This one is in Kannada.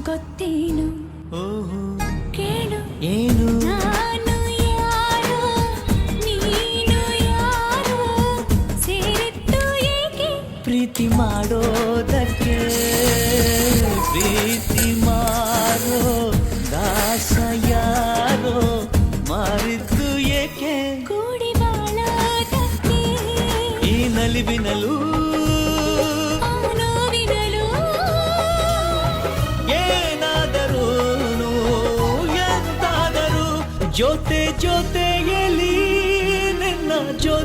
ಗೊತ್ತೇನು ಓಹೋ ಕೇಳು ಏನು ನಾನು ಯಾರು ನೀನು ಯಾರು ಸೇರಿದ್ದು ಏಕೆ ಪ್ರೀತಿ ಮಾಡೋದಕ್ಕೆ ಪ್ರೀತಿ ಮಾರೋ ದಾಸ ಯಾರೋ ಮಾರಿದ್ದು ಏಕೆ ಕೂಡಿ ಬಾಳೋದಕ್ಕೆ ಈ ನಲಿವಿನಲು ಆ ನೋವಿನಲು ಏನಾದರೂ ಎಂತಾದರೂ ಜೊತೆಯಲ್ಲಿ ನಿನ್ನ ಜೊತೆ